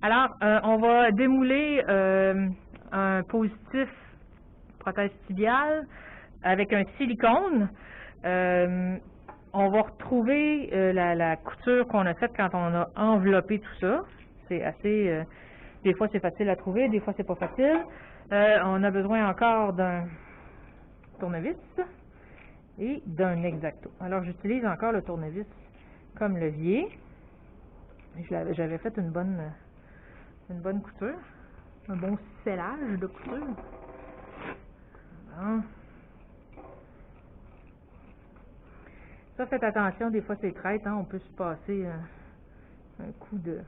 Alors, on va démouler un positif prothèse tibiale avec un silicone. On va retrouver la couture qu'on a faite quand on a enveloppé tout ça. C'est assez... des fois, c'est facile à trouver, des fois, c'est pas facile. On a besoin encore d'un tournevis et d'un X-Acto. Alors, j'utilise encore le tournevis comme levier. J'avais fait une bonne couture, un bon scellage de couture. Bon. Ça, faites attention, des fois c'est traite, hein, on peut se passer un coup de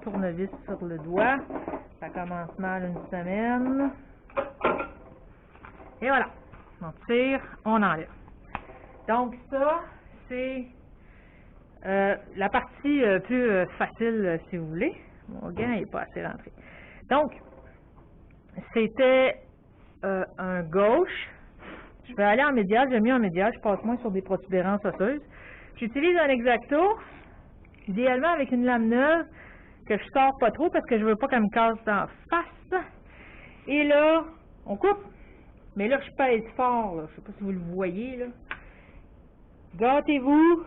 tournevis sur le doigt. Ça commence mal une semaine. Et voilà, on tire, on enlève. Donc ça, c'est la partie plus facile, si vous voulez. Mon gant n'est pas assez rentré. Donc, c'était un gauche. Je vais aller en médial, j'aime mieux en médial, je passe moins sur des protubérances osseuses. J'utilise un X-Acto, idéalement avec une lame neuve, que je sors pas trop parce que je veux pas qu'elle me casse en face. Et là, on coupe. Mais là, je pèse fort, là. Je sais pas si vous le voyez, là. Gâtez-vous.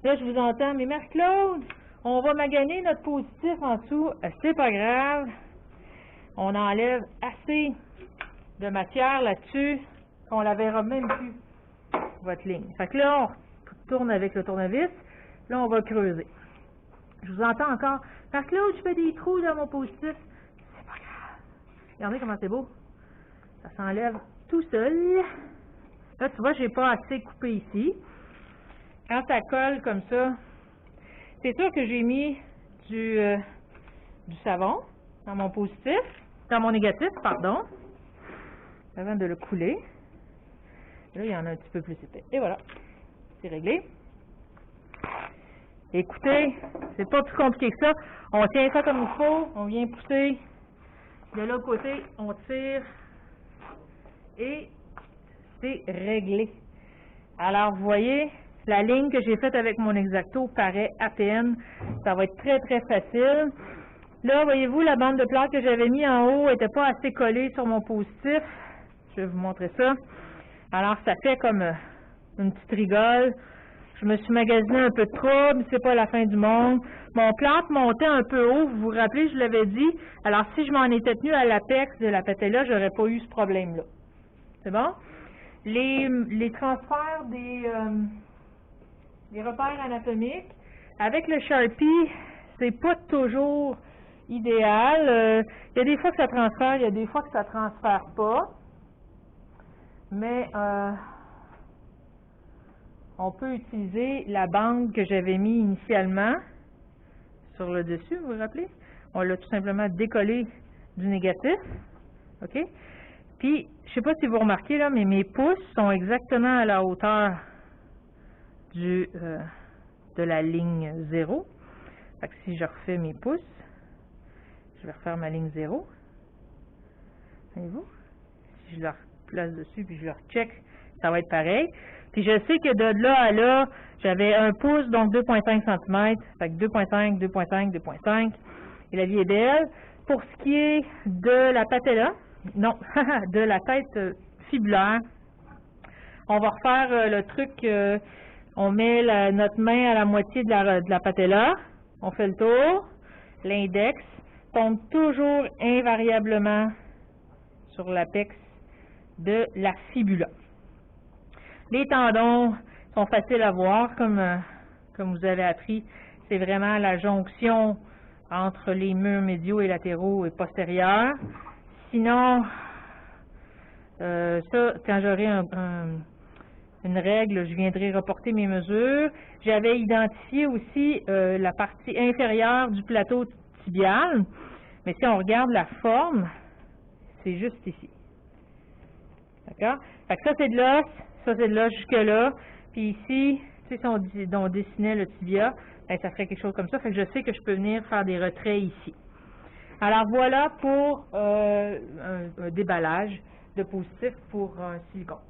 Là, je vous entends, mais Mère-Claude, on va maganer notre positif en dessous. C'est pas grave. On enlève assez de matière là-dessus qu'on la verra même plus, votre ligne. Fait que là, on tourne avec le tournevis. Là, on va creuser. Je vous entends encore. Mère-Claude, je fais des trous dans mon positif. C'est pas grave. Regardez comment c'est beau. Ça s'enlève tout seul. Là, tu vois, j'ai pas assez coupé ici. Quand ça colle comme ça, c'est sûr que j'ai mis du savon dans mon positif, dans mon négatif, pardon, avant de le couler. Là, il y en a un petit peu plus épais. Et voilà, c'est réglé. Écoutez, c'est pas plus compliqué que ça. On tient ça comme il faut, on vient pousser de l'autre côté, on tire et c'est réglé. Alors, vous voyez, la ligne que j'ai faite avec mon X-Acto paraît à peine. Ça va être très, très facile. Là, voyez-vous, la bande de plâtre que j'avais mis en haut n'était pas assez collée sur mon positif. Je vais vous montrer ça. Alors, ça fait comme une petite rigole. Je me suis magasiné un peu de trouble, c'est pas la fin du monde. Mon plâtre montait un peu haut, vous vous rappelez, je l'avais dit. Alors, si je m'en étais tenu à l'apex de la patella, j'aurais pas eu ce problème-là. C'est bon? Les transferts des repères anatomiques, avec le Sharpie, c'est pas toujours idéal. Il y a des fois que ça transfère, il y a des fois que ça transfère pas. Mais on peut utiliser la bande que j'avais mis initialement sur le dessus, vous vous rappelez? On l'a tout simplement décollé du négatif. OK? Puis, je sais pas si vous remarquez là, mais mes pouces sont exactement à la hauteur de la ligne 0. Fait que si je refais mes pouces, je vais refaire ma ligne 0. Voyez-vous? Si je la replace dessus puis je le recheck, ça va être pareil. Puis je sais que de là à là, j'avais un pouce, donc 2,5 cm. Fait que 2,5, 2,5, 2,5. Et la vie est belle. Pour ce qui est de la patella, non, de la tête fibulaire, on va refaire le truc, on met notre main à la moitié de la patella, on fait le tour, l'index tombe toujours invariablement sur l'apex de la fibula. Les tendons sont faciles à voir, comme vous avez appris, c'est vraiment la jonction entre les murs médiaux et latéraux et postérieurs. Sinon, ça, quand j'aurai une règle, je viendrai reporter mes mesures. J'avais identifié aussi la partie inférieure du plateau tibial, mais si on regarde la forme, c'est juste ici. D'accord? Fait que ça, c'est de l'os, ça, c'est de l'os jusque-là, puis ici, tu sais, si on dessinait le tibia, ben, ça ferait quelque chose comme ça. Fait que je sais que je peux venir faire des retraits ici. Alors, voilà pour un déballage de positif pour un silicone.